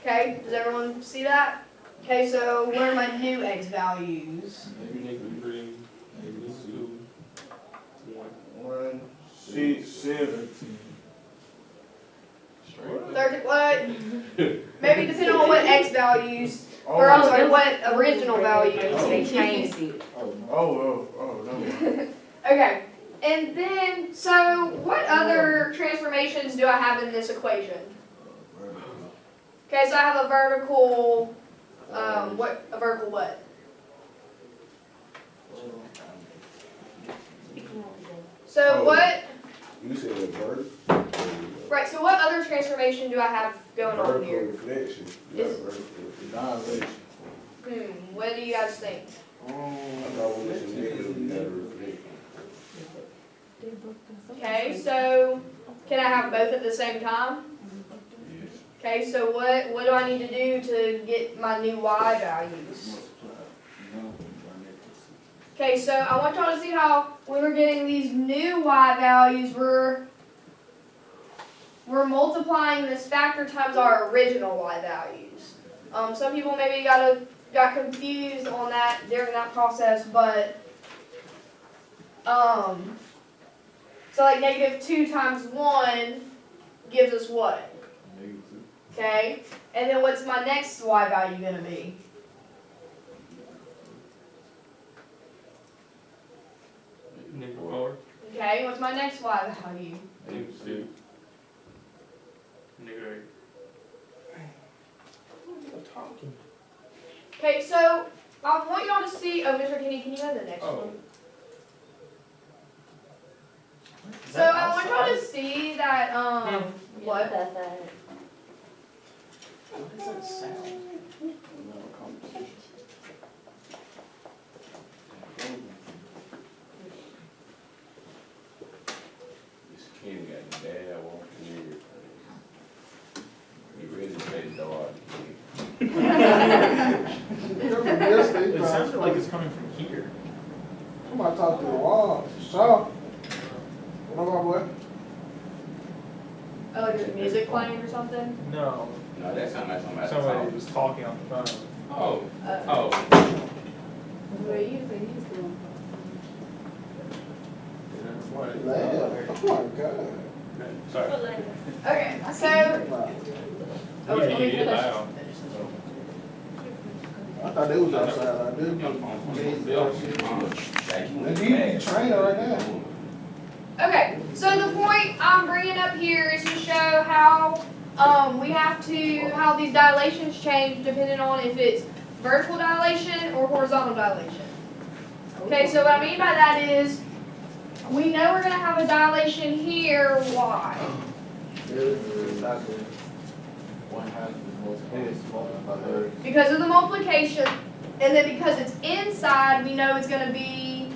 Okay, does everyone see that? Okay, so what are my new x values? -3, -2, 1, 6, 7. 30, what? Maybe depending on what x values, Oh, or I'm sorry, what original values. They changed it. no. Okay, and then, so what other transformations do I have in this equation? Okay, so I have a vertical, a vertical what? So what, You said a vertical. right, so what other transformation do I have going on Vertical here? reflection. You got Is- vertical dilation. What do you guys think? I thought we was a negative, you gotta reflect. Okay, so can I have both at the same time? Yes. Okay, so what do I need to do to get my new y values? Okay, so I want y'all to see how when we're getting these new y values, we're multiplying this factor times our original y values. Some people maybe got confused on that during that process, but so like -2 times 1 gives us what? Okay, and then what's my next y value gonna be? -4, Okay, what's my next y value? -2, -8. Okay, so I want y'all to see. Oh, Mr. Kenny, can you go to the next Oh. one? So I want y'all to see that what? What does that sound? This kid got the dad walking here. He ready to play the dog. It sounds like it's coming from here. Somebody talk to the wall. Shaw. What about boy? Oh, like there's music playing or something? No, No, that's not somebody. somebody was talking on the phone. Oh, Oh. oh. Man, oh my God. Sorry. Okay, so oh, wait, let me Usually it finish. loud. I thought they was outside like this. And he be training right now. Okay, so the point I'm bringing up here is to show how how these dilations change depending on if it's vertical dilation or horizontal dilation. Okay, so what I mean by that is we know we're going to have a dilation here. Why? Because of the multiplication, and then because it's inside, we know it's going to be.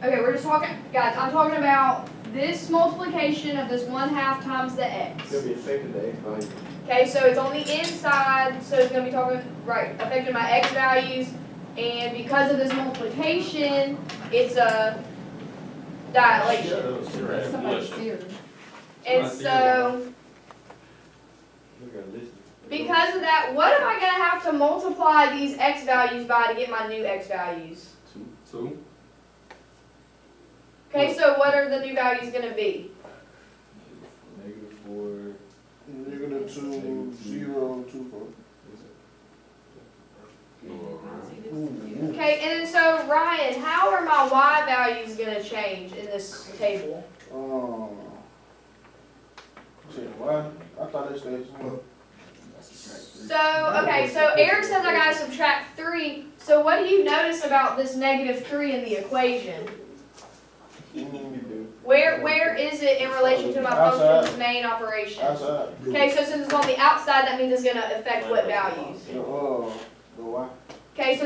Okay, we're just talking, guys, I'm talking about this multiplication of this 1/2 times the x. Okay, so it's on the inside, so it's going to be talking, right, affecting my x values, and because of this multiplication, it's a dilation. And so, because of that, what am I going to have to multiply these x values by to get my new x values? 2. Okay, so what are the new values going to be? -2, 0, 2, 4. Okay, and then so Ryan, how are my y values going to change in this table? Say what? I thought they stayed small. So, okay, so Eric says I gotta subtract 3. So what do you notice about this -3 in the equation? Where is it in relation to my function's main operation? Outside. Okay, so since it's on the outside, that means it's gonna affect what values? The Y. Okay, so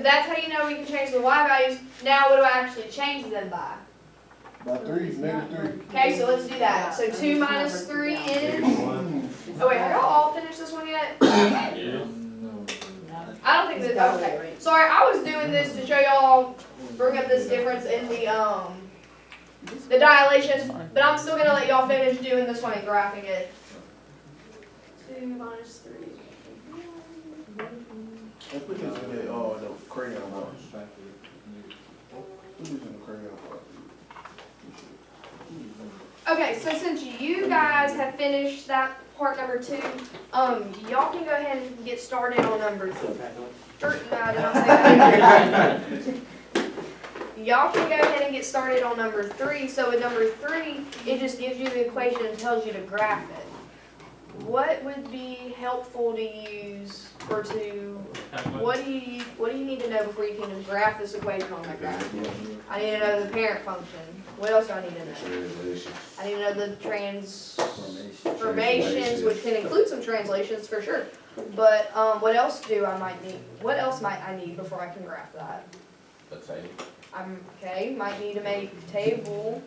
that's how you know we can change the y values. Now what do I actually change them by? By 3, -3. Okay, so let's do that. So 2 minus 3 is. Oh wait, have y'all all finished this one yet? Yeah. I don't think that. Okay, sorry, I was doing this to show y'all, bring up this difference in the the dilations, but I'm still gonna let y'all finish doing this one and graphing it. 2 minus 3. And put this in the crayon box. Put this in the crayon box. Okay, so since you guys have finished that part number 2, y'all can go ahead and get started on number 3. No, I did not say that. Y'all can go ahead and get started on number 3. So with number 3, it just gives you the equation and tells you to graph it. What would be helpful to use or to, what do you need to know before you can just graph this equation on that graph? I need to know the parent function. What else do I need to know? Translation. I need to know the transformations, which can include some translations for sure. But what else might I need before I can graph that? A table. Might need to make a table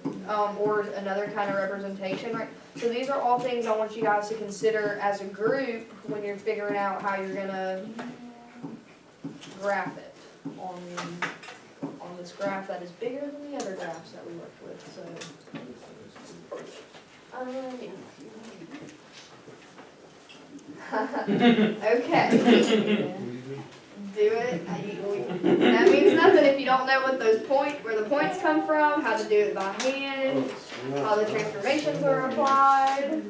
or another kind of representation, right? So these are all things I want you guys to consider as a group when you're figuring out how you're gonna graph it on this graph that is bigger than the other graphs that we worked with. So, okay. Do it. That means nothing if you don't know what where the points come from, how to do it by hand, how the transformations are applied.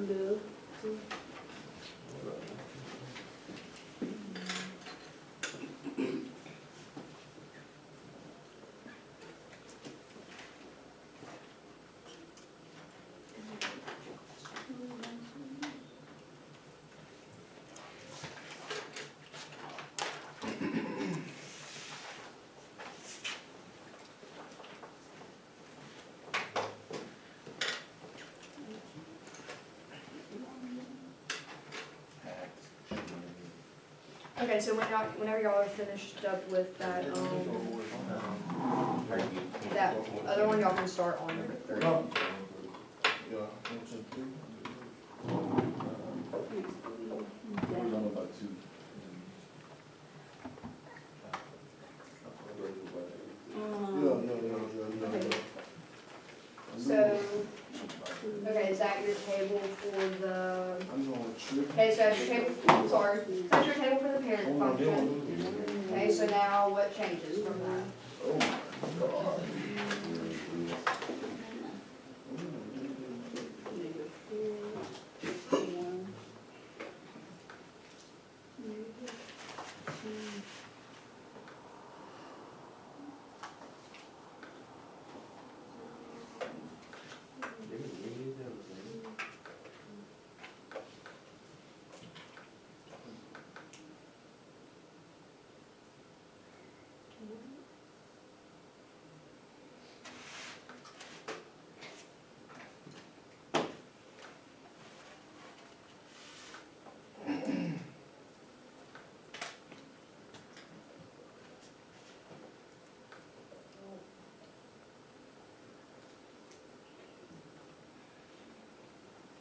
Okay, so whenever y'all are finished up with that, that other one, y'all can start on number 3. So, okay, is that your table for the? Okay, so that's your table. Sorry, that's your table for the parent function. Okay, so now what changes from that? Oh my God.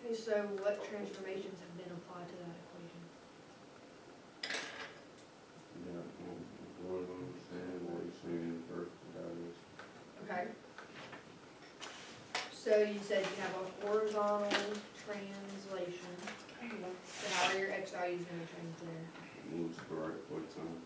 Okay, so what transformations have been applied to that equation? Okay. So you said you have a horizontal translation. So how are your x values going to change there? Moves to the right 40 times.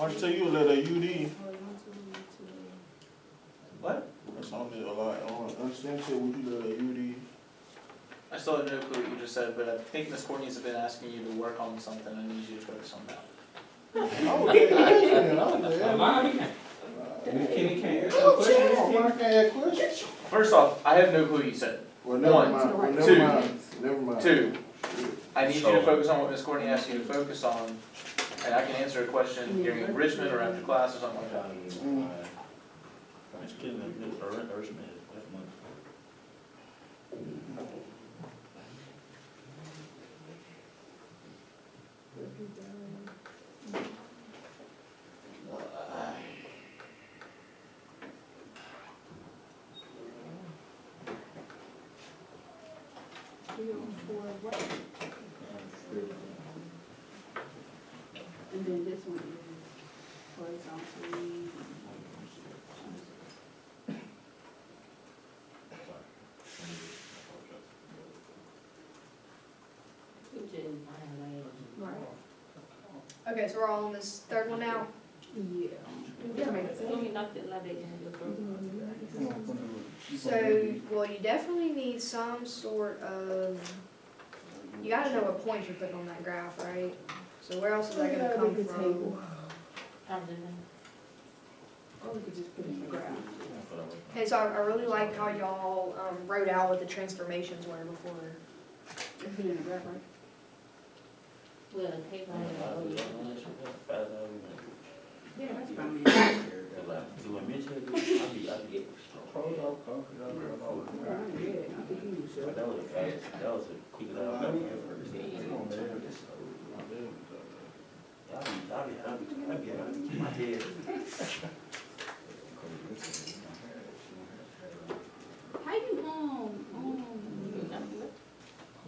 I tell you a letter UD. What? That's on there a lot. I don't understand. Say, would you let a UD? I still have no clue what you just said, but I think Miss Courtney's been asking you to work on something. I need you to focus on that. I was there. Kenny can't answer Oh, I can't ask questions. First off, I have no clue what you said. Well, never One, mind. Well, two. Never mind. 2, I need you to focus on what Miss Courtney asked you to focus on, and I can answer a question during enrichment or after class or something like that. And then this one is horizontally. Right. Okay, so we're all on this third one now? Yeah. So, well, you definitely need some sort of, you gotta know what points you're putting on that graph, right? So where else is that gonna come from? Or we could just put it in the graph. Okay, so I really like how y'all, wrote out what the transformations were before. Put it in the graph, right? Yeah, that's fine. Hold up, coffee, I don't get it. I think you should. That was a fast, that was a quick little first. Come on, man. I be my head. How you,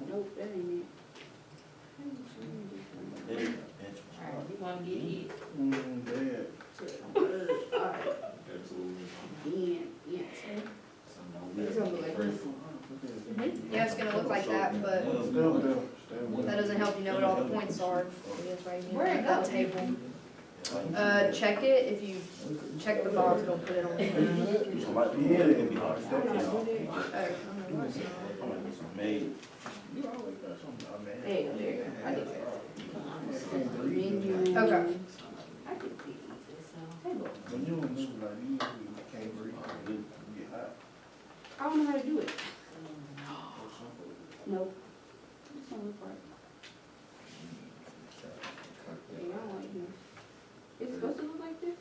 nope, that ain't it. How you change this one? Dad. Alright. Then, yeah. It's gonna look like this one. Yeah, it's gonna look like that, but that doesn't help you know what all the points are. It is right here, Where it at that go? table. Check it, if you check the box, it'll put it on there. Made. You always got something, man. There you go, there you go. I did that. Menu. Okay. I did this. Table. When you don't move like these, you can't breathe, you get hot. I don't know how to do it. Nope. This don't look right. Yeah, I don't like this. It's supposed to look like this?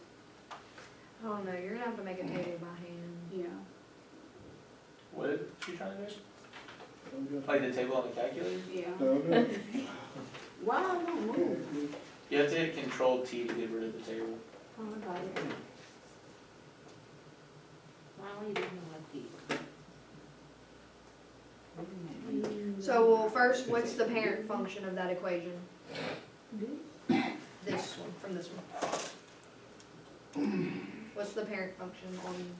I don't know, you're gonna have to make a table by hand. Yeah. What is she trying to do? Like the table on the calculator? Yeah. Why I don't move? You have to hit Control T to get rid of the table. Oh, I got it. Why don't you do it like this? So, well, first, what's the parent function of that equation? This one, from this one. What's the parent function on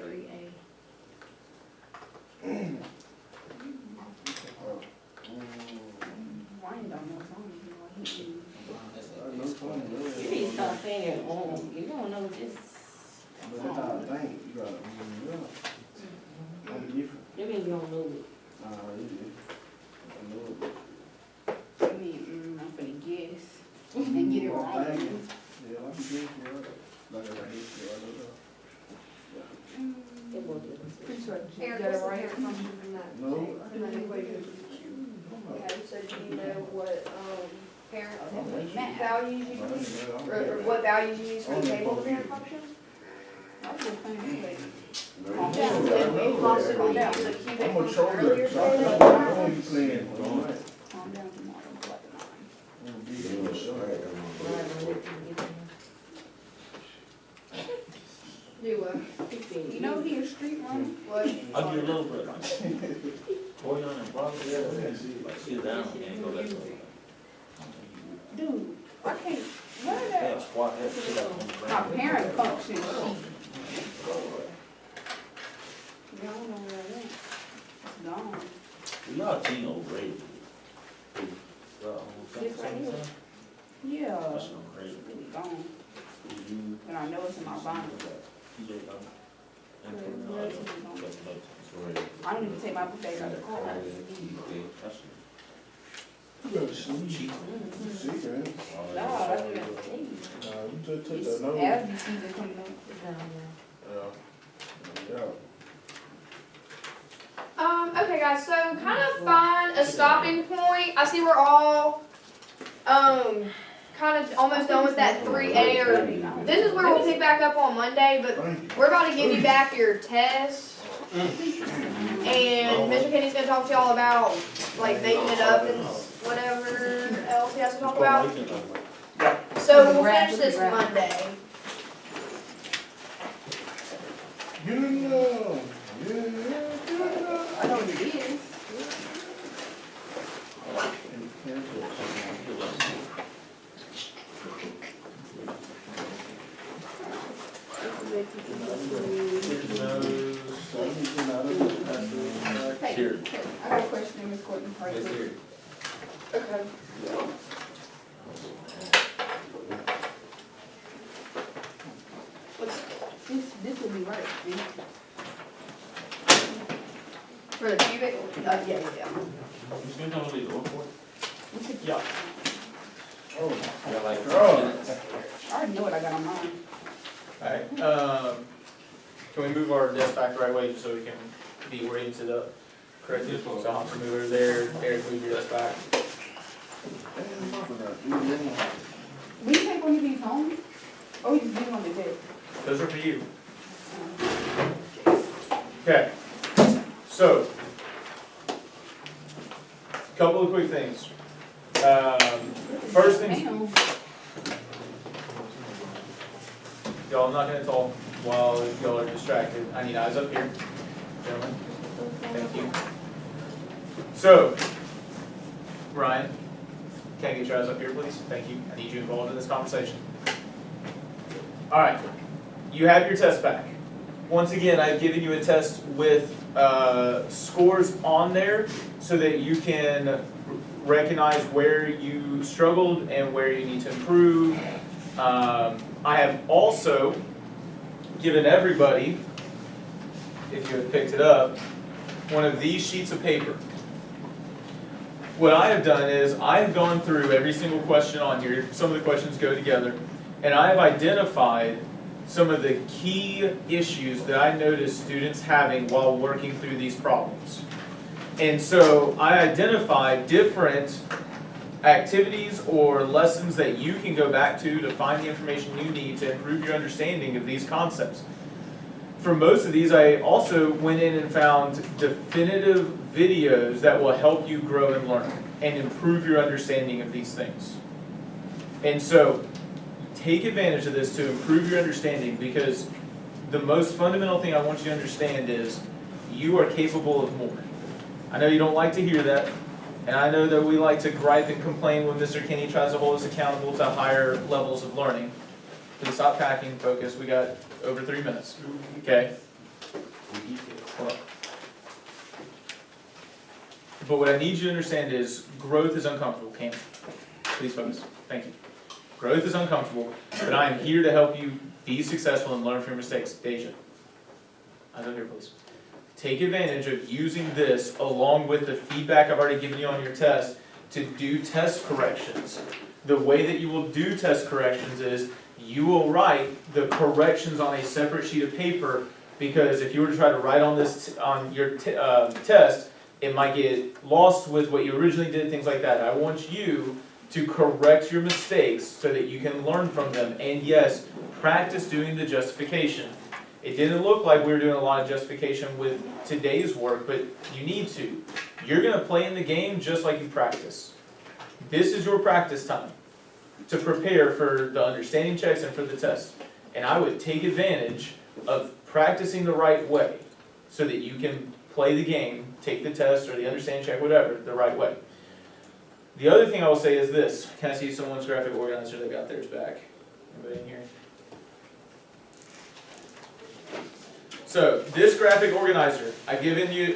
3A? Ryan don't know something. You need to start saying it on, you don't know this. But that's how I think, you gotta, I'm different. That means you don't know it. I know it. I mean, I'm finna guess. And get it Wrong right. thing. Yeah, I be guessing, right? Like I got this, yeah, I know that. It was different. Pretty sure you Eric, got what's it the right. parent function from that? No. From that equation? Okay, so do you know what, parent values you use? Or what values you use for the table of the parent function? I was just thinking, like, Did we possibly use a cubic I'm a function shoulder, earlier so I today? know you playing. calm down tomorrow, like a 9. I'm gonna be there, sure. Do what? You know he a street runner? What? I'll get a little bit. Toyon and Broccoli, like sit down and go back. Dude, I can't, where Yeah, that, squat that, sit up on the my ground. parent function sheet. Y'all don't know where I went. It's gone. Y'all teen old grade. This right here? Yeah, That's it's no grade. really gone. You, And I know it's in my binder, but TJ, and I don't even take my potato out of the car. that's You better sleep. cheap. Sick, man. No, that's what I'm saying. You just took It's that nose. allergy season coming up. It's down there. Yeah. Okay guys, so kind of find a stopping point. I see we're all, kind of almost done with that 3A or, this is where we'll pick back up on Monday, but Thank you. we're about to give you back your test. And Mr. Kenny's gonna talk to y'all about, like, making it up and whatever else he has to talk about. So we'll finish this Monday. You know, yeah. I know what it is. Hey, Here. I got a question, Ms. Courtney. Right It's quick. here. Okay. This would be right. For the cubic? Yeah. Who's gonna tell me the door for it? Yeah. Oh, I got like Oh. minutes. I already know what I got on mine. Alright, can we move our desk back the right way just so we can be oriented up correctly? So I'll have to move over there, Eric, move your desk back. Will you take one of these home? Or we just leave them on the desk? Those are for you. Okay, so, couple of quick things. First things, Damn. y'all, I'm not gonna talk while y'all are distracted. I need eyes up here, gentlemen. Thank you. So, Ryan, can I get your eyes up here, please? Thank you. I need you involved in this conversation. All right, you have your test back. Once again, I've given you a test with scores on there so that you can recognize where you struggled and where you need to improve. I have also given everybody, if you have picked it up, one of these sheets of paper. What I have done is I have gone through every single question on here. Some of the questions go together, and I have identified some of the key issues that I noticed students having while working through these problems. And so I identified different activities or lessons that you can go back to find the information you need to improve your understanding of these concepts. For most of these, I also went in and found definitive videos that will help you grow and learn and improve your understanding of these things. And so, take advantage of this to improve your understanding, because the most fundamental thing I want you to understand is you are capable of more. I know you don't like to hear that, and I know that we like to gripe and complain when Mr. Kinney tries to hold us accountable to higher levels of learning. Please stop packing, focus, we got over 3 minutes, okay? Hold on. But what I need you to understand is growth is uncomfortable, Cam. Please focus, thank you. Growth is uncomfortable, but I am here to help you be successful and learn from your mistakes. Deja, eyes up here, please. Take advantage of using this along with the feedback I've already given you on your test to do test corrections. The way that you will do test corrections is you will write the corrections on a separate sheet of paper, because if you were to try to write on this on your test, it might get lost with what you originally did, things like that. I want you to correct your mistakes so that you can learn from them. And yes, practice doing the justification. It didn't look like we were doing a lot of justification with today's work, but you need to. You're going to play in the game just like you practice. This is your practice time to prepare for the understanding checks and for the test. And I would take advantage of practicing the right way so that you can play the game, take the test or the understanding check, whatever, the right way. The other thing I will say is this. Can I see someone's graphic organizer that got theirs back? Anybody in here? So, this graphic organizer, I've given you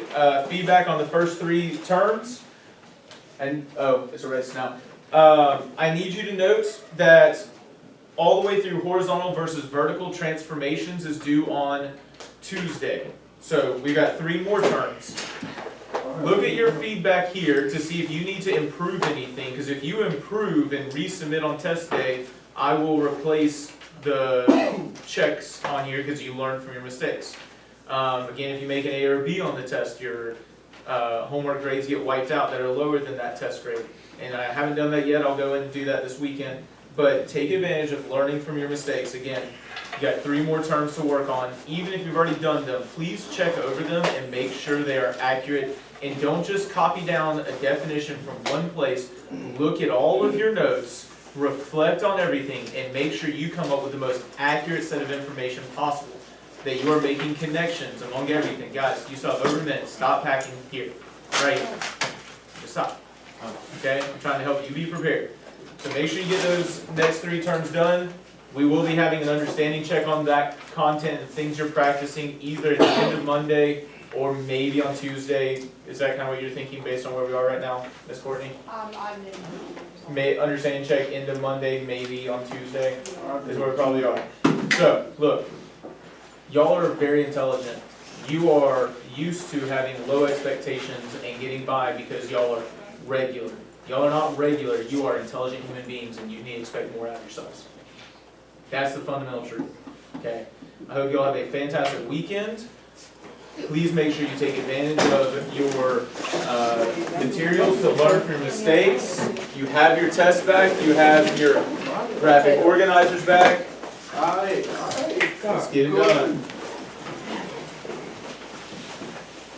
feedback on the first 3 terms. And, oh, it's erased now. I need you to note that all the way through horizontal versus vertical transformations is due on Tuesday. So, we've got 3 more terms. Look at your feedback here to see if you need to improve anything, because if you improve and resubmit on test day, I will replace the checks on here because you learned from your mistakes. Again, if you make an A or B on the test, your homework grades get wiped out that are lower than that test grade. And I haven't done that yet, I'll go in and do that this weekend. But take advantage of learning from your mistakes. Again, you got 3 more terms to work on. Even if you've already done them, please check over them and make sure they are accurate. And don't just copy down a definition from one place. Look at all of your notes, reflect on everything, and make sure you come up with the most accurate set of information possible. That you are making connections among everything. Guys, you still have over a minute. Stop packing here. Right here. Just stop. Okay? I'm trying to help you be prepared. So make sure you get those next 3 terms done. We will be having an understanding check on that content and things you're practicing either at the end of Monday or maybe on Tuesday. Is that kind of what you're thinking based on where we are right now, Ms. Courtney? I'm in. Understanding check end of Monday, maybe on Tuesday, is where we probably are. So, look, y'all are very intelligent. You are used to having low expectations and getting by because y'all are regular. Y'all are not regular, you are intelligent human beings and you need to expect more out of yourselves. That's the fundamental truth, okay? I hope y'all have a fantastic weekend. Please make sure you take advantage of your materials to learn from your mistakes. You have your test back, you have your graphic organizers back. Alright. Let's get it done.